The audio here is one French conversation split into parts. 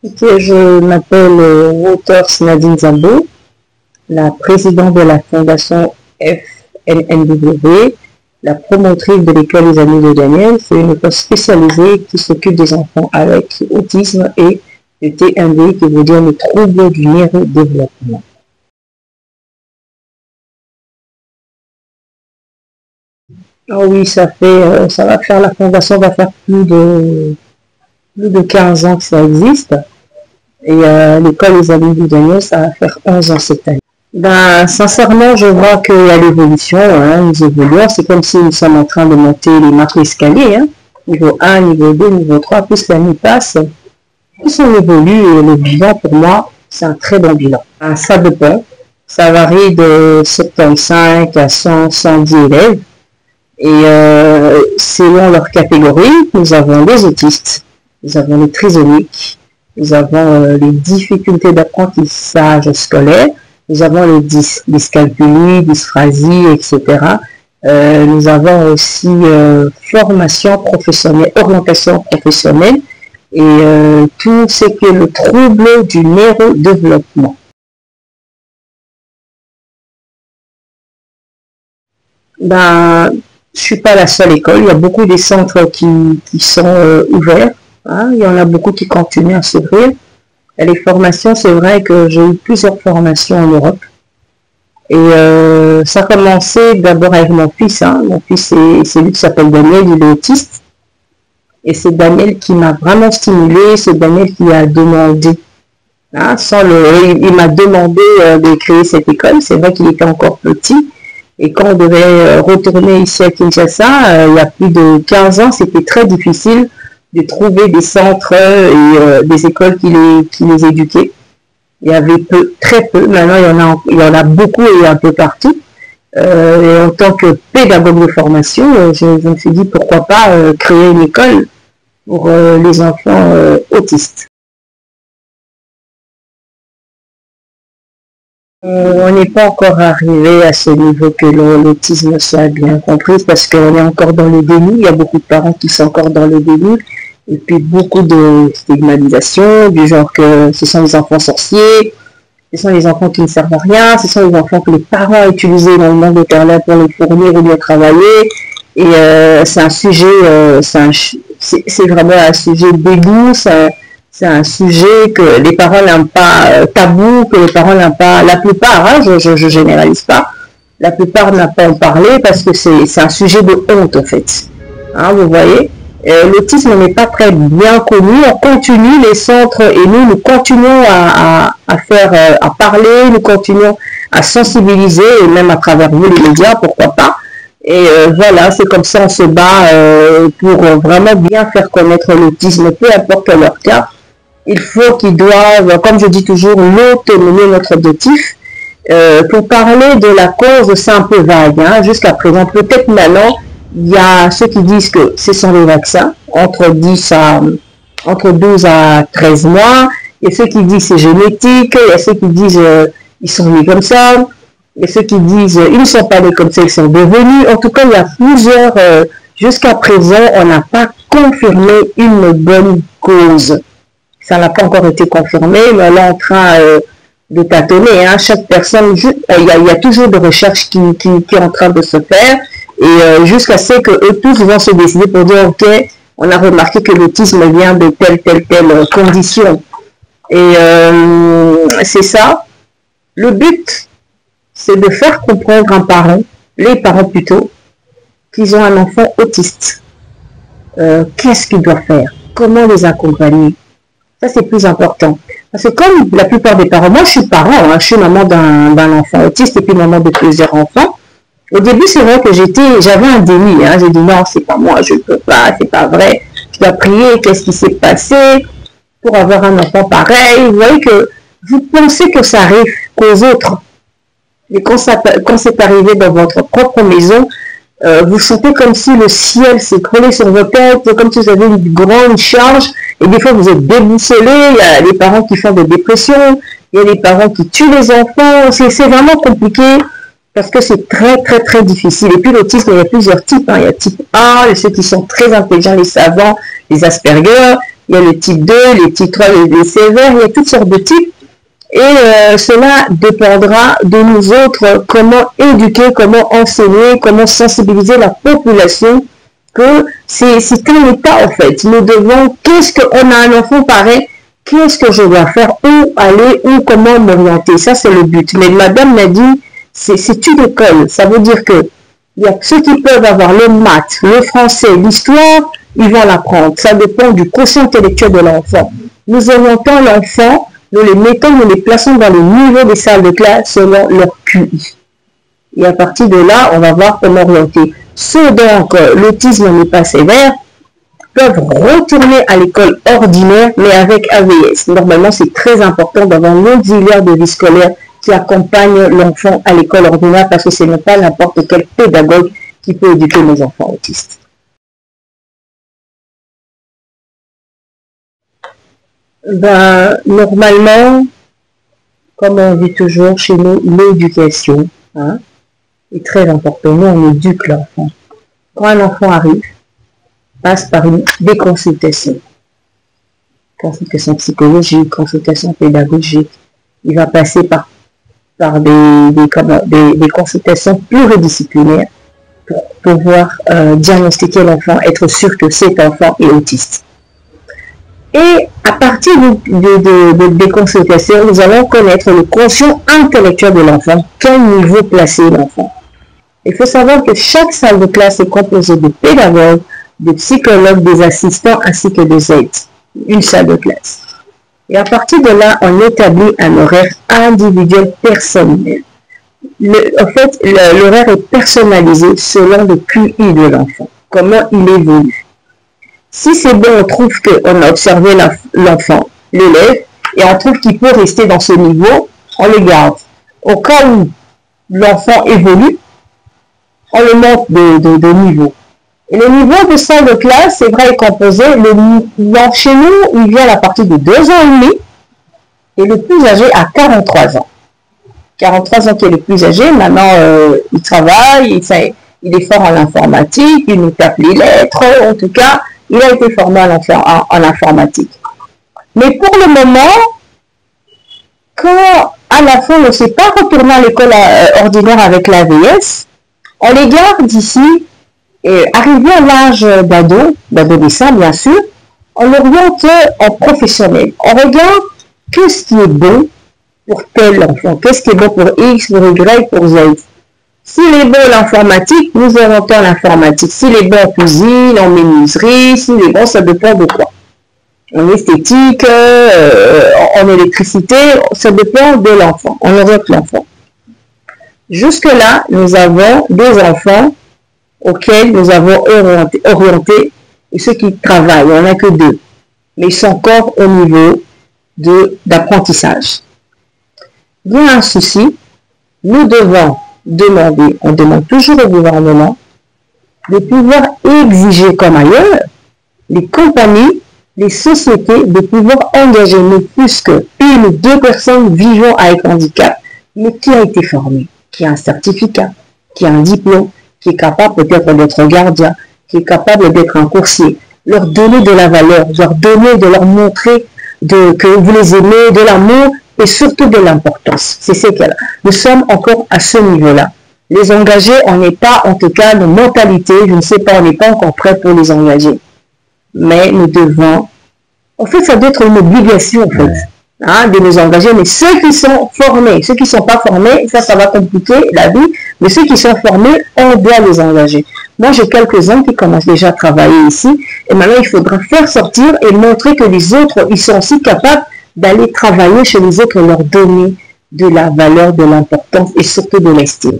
Ok, je m'appelle Waters Nadine Zambo, la présidente de la fondation FNNW, la promotrice de l'école des Amis de Daniel. C'est une école spécialisée qui s'occupe des enfants avec autisme et le TND, qui veut dire le trouble du neurodéveloppement. Ah oui, ça va faire, la fondation va faire plus de 15 ans que ça existe. Et l'école des Amis de Daniel, ça va faire 11 ans cette année. Ben, sincèrement, je vois qu'il y a l'évolution, hein, nous évoluons. C'est comme si nous sommes en train de monter les marques d'escalier, hein. Niveau 1, niveau 2, niveau 3, plus l'année passe, plus on évolue et le bilan, pour moi, c'est un très bon bilan. Ça dépend. Ça varie de 75 à 100, 110 élèves. Et selon leur catégorie, nous avons les autistes, nous avons les trisomiques, nous avons les difficultés d'apprentissage scolaire, nous avons les dyscalculie, dysphrasie, etc. Nous avons aussi formation professionnelle, orientation professionnelle et tout ce qui est le trouble du neurodéveloppement. Ben, je suis pas la seule école, il y a beaucoup de centres qui sont ouverts, hein. Il y en a beaucoup qui continuent à s'ouvrir. Et les formations, c'est vrai que j'ai eu plusieurs formations en Europe. Et ça a commencé d'abord avec mon fils, hein. Mon fils, c'est lui qui s'appelle Daniel, il est autiste. Et c'est Daniel qui m'a vraiment stimulé, c'est Daniel qui a demandé, hein, il m'a demandé de créer cette école. C'est vrai qu'il était encore petit. Et quand on devait retourner ici à Kinshasa, il y a plus de 15 ans, c'était très difficile de trouver des centres et des écoles qui les éduquaient. Il y avait très peu. Maintenant, il y en a beaucoup et un peu partout. Et en tant que pédagogue de formation, je me suis dit pourquoi pas créer une école pour les enfants autistes. On n'est pas encore arrivé à ce niveau que l'autisme soit bien compris parce qu'on est encore dans le déni. Il y a beaucoup de parents qui sont encore dans le déni. Et puis beaucoup de stigmatisation, du genre que ce sont les enfants sorciers, ce sont les enfants qui ne servent à rien, ce sont les enfants que les parents ont utilisés dans le monde éternel pour les fournir ou bien travailler. Et c'est un sujet, c'est vraiment un sujet dégoût, c'est un sujet que les parents n'aiment pas, tabou, que les parents n'aiment pas, la plupart, hein, je généralise pas, la plupart n'aiment pas en parler parce que c'est un sujet de honte en fait. Hein, vous voyez, l'autisme n'est pas très bien connu, on continue les centres et nous continuons à faire, à parler, nous continuons à sensibiliser et même à travers vous les médias, pourquoi pas. Et voilà, c'est comme ça on se bat pour vraiment bien faire connaître l'autisme, peu importe leur cas. Il faut qu'ils doivent, comme je dis toujours, l'autonomie, notre objectif. Pour parler de la cause, c'est un peu vague, hein. Jusqu'à présent, peut-être maintenant, il y a ceux qui disent que ce sont les vaccins, entre 12 à 13 mois. Il y a ceux qui disent c'est génétique, il y a ceux qui disent ils sont nés comme ça. Il y a ceux qui disent ils ne sont pas nés comme ça, ils sont devenus. En tout cas, il y a plusieurs, jusqu'à présent, on n'a pas confirmé une bonne cause. Ça n'a pas encore été confirmé, mais là, en train de tâtonner, hein. Chaque personne, il y a toujours des recherches qui est en train de se faire, et jusqu'à ce que eux tous vont se décider pour dire, ok, on a remarqué que l'autisme vient de telle condition. Et c'est ça. Le but, c'est de faire comprendre les parents plutôt, qu'ils ont un enfant autiste. Qu'est-ce qu'ils doivent faire? Comment les accompagner? Ça, c'est plus important. Parce que comme la plupart des parents, moi, je suis parent, hein, je suis maman d'un enfant autiste et puis maman de plusieurs enfants. Au début, c'est vrai que j'avais un déni, hein. J'ai dit non, c'est pas moi, je peux pas, c'est pas vrai. Je dois prier, qu'est-ce qui s'est passé pour avoir un enfant pareil? Vous voyez que vous pensez que ça arrive qu'aux autres. Et quand c'est arrivé dans votre propre maison, vous sentez comme si le ciel s'écroulait sur vos têtes, comme si vous avez une grande charge, et des fois vous êtes déboussolés, il y a des parents qui font des dépressions, il y a des parents qui tuent les enfants, c'est vraiment compliqué, parce que c'est très difficile. Et puis l'autisme, il y a plusieurs types, hein. Il y a type A, ceux qui sont très intelligents, les savants, les Asperger, il y a le type 2, le type 3, les sévères, il y a toutes sortes de types. Et cela dépendra de nous autres, comment éduquer, comment enseigner, comment sensibiliser la population, que c'est un état en fait. Nous devons, qu'est-ce qu'on a un enfant pareil, qu'est-ce que je dois faire, où aller, où, comment m'orienter, ça c'est le but. Mais madame m'a dit, c'est une école, ça veut dire que il y a ceux qui peuvent avoir le maths, le français, l'histoire, ils vont l'apprendre. Ça dépend du quotient intellectuel de l'enfant. Nous orientons l'enfant, nous les mettons, nous les plaçons dans le niveau des salles de classe selon leur QI. Et à partir de là, on va voir comment orienter. Ceux donc l'autisme n'est pas sévère peuvent retourner à l'école ordinaire, mais avec AVS. Normalement, c'est très important d'avoir un auxiliaire de vie scolaire qui accompagne l'enfant à l'école ordinaire parce que ce n'est pas n'importe quel pédagogue qui peut éduquer nos enfants autistes. Ben, normalement, comme on dit toujours chez nous, l'éducation est très importante. Nous, on éduque l'enfant. Quand un enfant arrive, passe par des consultations. Consultation psychologique, consultation pédagogique. Il va passer par des consultations pluridisciplinaires pour pouvoir diagnostiquer l'enfant, être sûr que cet enfant est autiste. Et à partir des consultations, nous allons connaître le quotient intellectuel de l'enfant, quel niveau placer l'enfant. Il faut savoir que chaque salle de classe est composée de pédagogues, de psychologues, des assistants ainsi que des aides. Une salle de classe. Et à partir de là, on établit un horaire individuel personnel. En fait, l'horaire est personnalisé selon le QI de l'enfant, comment il évolue. Si c'est bon, on trouve qu'on a observé l'enfant, l'élève, et on trouve qu'il peut rester dans ce niveau, on le garde. Au cas où l'enfant évolue, on le monte de niveau. Et le niveau de salle de classe, c'est vrai, est composé, chez nous, il vient à partir de 2 ans et demi, et le plus âgé à 43 ans. 43 ans qui est le plus âgé, maintenant il travaille, il est fort en informatique, il nous tape les lettres, en tout cas, il a été formé en informatique. Mais pour le moment, quand à la fin on ne sait pas retourner à l'école ordinaire avec l'AVS, on les garde ici, et arrivé à l'âge d'adolescent bien sûr, on l'oriente en professionnel. On regarde qu'est-ce qui est bon pour tel enfant, qu'est-ce qui est bon pour X, pour Y, pour Z. S'il est bon l'informatique, nous orientons l'informatique. S'il est bon en cuisine, en menuiserie, s'il est bon, ça dépend de quoi. En esthétique, en électricité, ça dépend de l'enfant. On oriente l'enfant. Jusque-là, nous avons des enfants auxquels nous avons orienté et ceux qui travaillent. Il n'y en a que 2. Mais ils sont encore au niveau d'apprentissage. Il y a un souci. Nous devons demander, on demande toujours au gouvernement de pouvoir exiger comme ailleurs les compagnies, les sociétés de pouvoir engager ne plus que 1 ou 2 personnes vivant avec handicap, mais qui a été formé, qui a un certificat, qui a un diplôme, qui est capable peut-être d'être gardien, qui est capable d'être un coursier, leur donner de la valeur, de leur montrer que vous les aimez, de l'amour, et surtout de l'importance. C'est ce qu'elle a. Nous sommes encore à ce niveau-là. Les engager, on n'est pas, en tout cas, nos mentalités, je ne sais pas, on n'est pas encore prêt pour les engager. Mais nous devons, en fait, ça doit être une obligation, en fait, de nous engager. Mais ceux qui sont formés, ceux qui ne sont pas formés, ça va compliquer la vie, mais ceux qui sont formés, on doit les engager. Moi, j'ai quelques-uns qui commencent déjà à travailler ici, et maintenant, il faudra faire sortir et montrer que les autres, ils sont aussi capables d'aller travailler chez les autres et leur donner de la valeur, de l'importance et surtout de l'estime.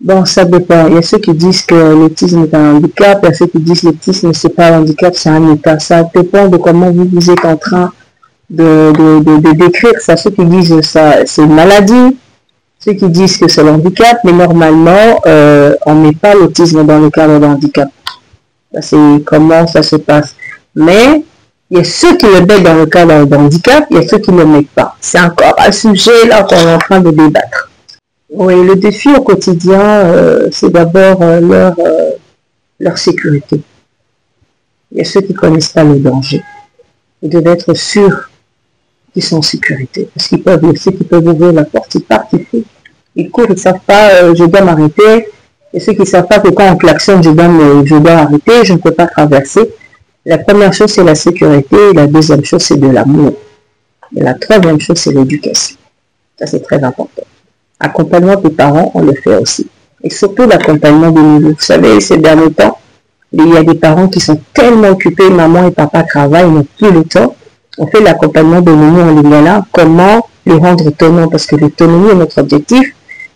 Bon, ça dépend. Il y a ceux qui disent que l'autisme est un handicap, il y a ceux qui disent que l'autisme, c'est pas un handicap, c'est un état. Ça dépend de comment vous êtes en train de décrire ça. Ceux qui disent que c'est une maladie, ceux qui disent que c'est l'handicap, mais normalement, on ne met pas l'autisme dans le cadre d'un handicap. C'est comment ça se passe. Mais il y a ceux qui le mettent dans le cadre d'un handicap, il y a ceux qui ne le mettent pas. C'est encore un sujet là qu'on est en train de débattre. Oui, le défi au quotidien, c'est d'abord leur sécurité. Il y a ceux qui ne connaissent pas le danger. Ils doivent être sûrs qu'ils sont en sécurité. Parce qu'ils peuvent, ceux qui peuvent ouvrir la porte, ils partent, ils courent, ils ne savent pas, je dois m'arrêter. Et ceux qui ne savent pas que quand on klaxonne, je dois arrêter, je ne peux pas traverser. La première chose, c'est la sécurité. Et la deuxième chose, c'est de l'amour. Et la troisième chose, c'est l'éducation. Ça, c'est très important. Accompagnement des parents, on le fait aussi. Et surtout l'accompagnement des nouveaux. Vous savez, ces derniers temps, il y a des parents qui sont tellement occupés, maman et papa travaillent, ils n'ont plus le temps. On fait l'accompagnement de nouveaux en ligne là. Comment les rendre autonomes? Parce que l'autonomie est notre objectif.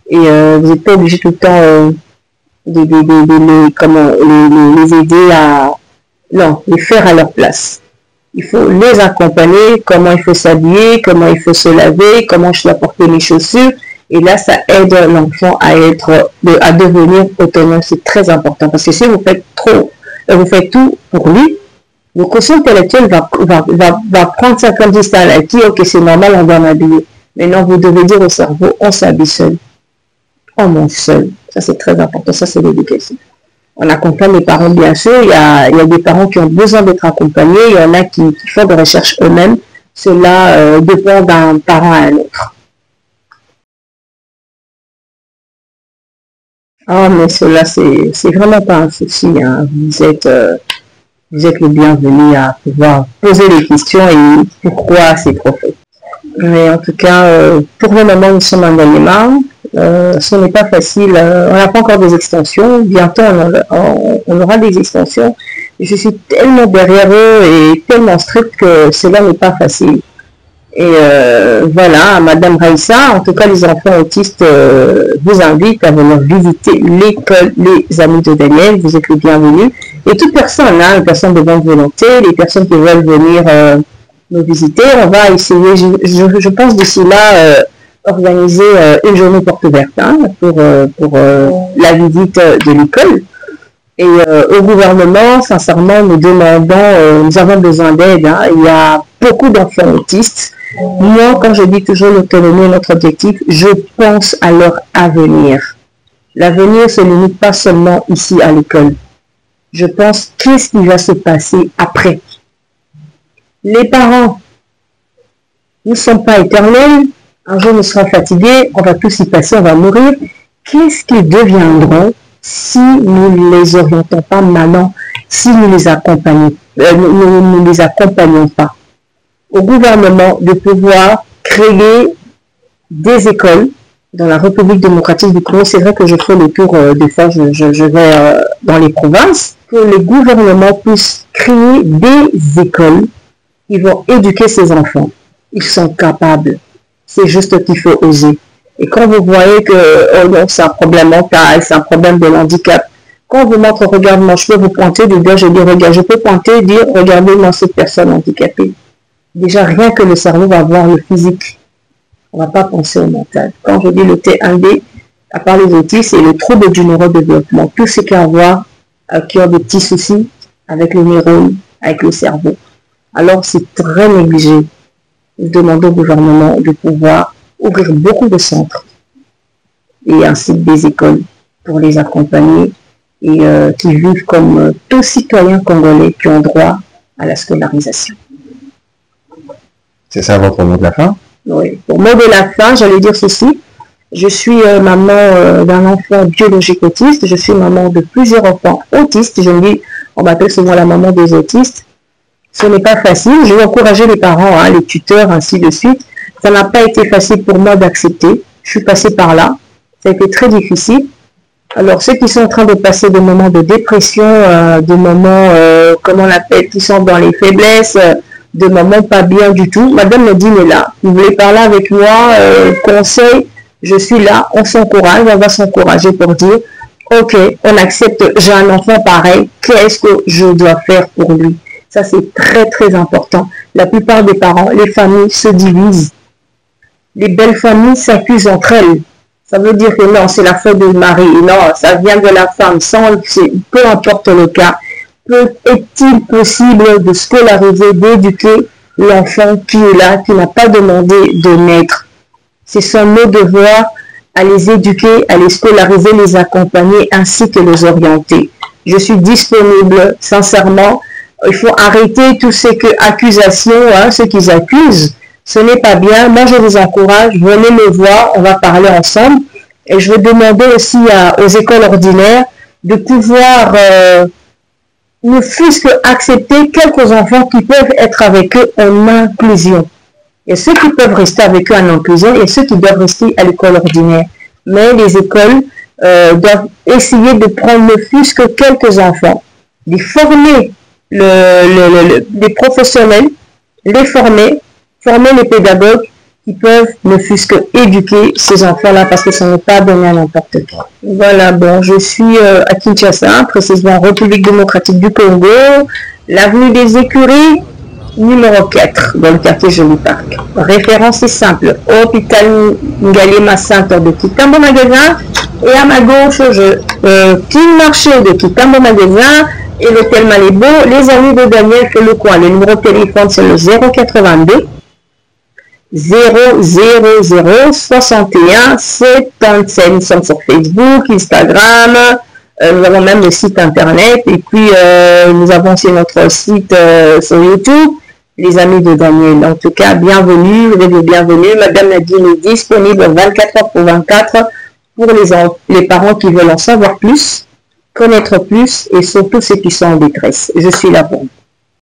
Et vous n'êtes pas obligé tout le temps les aider à... Non, les faire à leur place. Il faut les accompagner, comment il faut s'habiller, comment il faut se laver, comment je dois porter mes chaussures. Et là, ça aide l'enfant à devenir autonome. C'est très important. Parce que si vous faites vous faites tout pour lui, le quotient intellectuel va prendre ça comme dit ça. Elle dit, ok, c'est normal, on doit m'habiller. Mais non, vous devez dire au cerveau, on s'habille seul. On mange seul. Ça, c'est très important. Ça, c'est l'éducation. On accompagne les parents, bien sûr. Il y a des parents qui ont besoin d'être accompagnés. Il y en a qui font des recherches eux-mêmes. Cela dépend d'un parent à un autre. Ah, mais cela, c'est vraiment pas un souci. Hein. Vous êtes le bienvenu à pouvoir poser des questions et pourquoi c'est trop fait. Mais en tout cas, pour le moment, nous sommes en Danemark. Ce n'est pas facile. On n'a pas encore des extensions. Bientôt, on aura des extensions. Je suis tellement derrière eux et tellement stricte que cela n'est pas facile. Et voilà, Madame Raïssa, en tout cas les enfants autistes vous invitent à venir visiter l'école Les Amis de Daniel, vous êtes les bienvenus. Et toute personne, hein, les personnes de bonne volonté, les personnes qui veulent venir nous visiter, on va essayer, je pense d'ici là, organiser une journée porte ouverte hein, pour la visite de l'école. Et au gouvernement, sincèrement, nous avons besoin d'aide. Hein. Il y a beaucoup d'enfants autistes. Moi, quand je dis toujours l'autonomie est notre objectif, je pense à leur avenir. L'avenir ne se limite pas seulement ici à l'école. Je pense qu'est-ce qui va se passer après. Les parents ne sont pas éternels. Un jour, nous serons fatigués, on va tous y passer, on va mourir. Qu'est-ce qu'ils deviendront si nous ne les orientons pas maintenant, si nous ne les accompagnons pas? Au gouvernement de pouvoir créer des écoles dans la République démocratique du Congo. C'est vrai que je fais le tour des fois, je vais dans les provinces, que le gouvernement puisse créer des écoles qui vont éduquer ces enfants. Ils sont capables. C'est juste qu'il faut oser. Et quand vous voyez que oh non, c'est un problème mental, c'est un problème de handicap, quand on vous montre, regarde-moi, je peux vous pointer du doigt, je dis, regarde, je peux pointer et dire, regardez-moi cette personne handicapée. Déjà, rien que le cerveau va voir le physique. On ne va pas penser au mental. Quand je dis le T1D, à part les autistes, c'est le trouble du neurodéveloppement. Tout ce qui a à voir, qui ont des petits soucis avec les neurones, avec le cerveau. Alors, c'est très négligé. Je demande au gouvernement de pouvoir ouvrir beaucoup de centres et ainsi des écoles pour les accompagner et qui vivent comme tous citoyens congolais qui ont droit à la scolarisation. C'est ça votre mot de la fin? Oui. Pour mot de la fin, j'allais dire ceci. Je suis maman d'un enfant biologique autiste. Je suis maman de plusieurs enfants autistes. Je me dis, on m'appelle souvent la maman des autistes. Ce n'est pas facile. Je vais encourager les parents, hein, les tuteurs, ainsi de suite. Ça n'a pas été facile pour moi d'accepter. Je suis passée par là. Ça a été très difficile. Alors, ceux qui sont en train de passer des moments de dépression, des moments, comment on appelle, qui sont dans les faiblesses, de moments pas bien du tout. Madame Nadine est là. Vous voulez parler avec moi, conseil, je suis là, on s'encourage, on va s'encourager pour dire, ok, on accepte, j'ai un enfant pareil, qu'est-ce que je dois faire pour lui? Ça, c'est très, très important. La plupart des parents, les familles se divisent. Les belles familles s'accusent entre elles. Ça veut dire que non, c'est la faute du mari. Non, ça vient de la femme. Peu importe le cas. Est-il possible de scolariser, d'éduquer l'enfant qui est là, qui n'a pas demandé de naître? C'est son devoir à les éduquer, à les scolariser, les accompagner ainsi que les orienter. Je suis disponible, sincèrement. Il faut arrêter tous ces accusations, hein, ceux qu'ils accusent. Ce n'est pas bien. Moi, je vous encourage. Venez me voir. On va parler ensemble. Et je vais demander aussi aux écoles ordinaires de pouvoir, ne fût-ce qu'accepter quelques enfants qui peuvent être avec eux en inclusion. Il y a ceux qui peuvent rester avec eux en inclusion et ceux qui doivent rester à l'école ordinaire. Mais les écoles doivent essayer de prendre ne fût-ce que quelques enfants, de former les professionnels, les former les pédagogues qui peuvent ne fût-ce que éduquer ces enfants-là parce que ça n'est pas donné à n'importe qui. Voilà, bon, je suis à Kinshasa, précisément en République démocratique du Congo, l'avenue des Écuries, numéro 4, dans le quartier Joli Parc. Référence est simple, hôpital Ngalema Centre de Kitambo Magasin, et à ma gauche, King Marché de Kitambo Magasin, et l'hôtel Malébo, les amis de Daniel fait le coin. Le numéro de téléphone, c'est le 082 000 61 77. Nous sommes sur Facebook, Instagram, nous avons même le site internet, et puis nous avons aussi notre site sur YouTube, les amis de Daniel. En tout cas, bienvenue, vous êtes les bienvenus. Madame Nadine est disponible 24 heures pour 24 pour les parents qui veulent en savoir plus, connaître plus, et surtout ceux qui sont en détresse. Je suis là pour vous.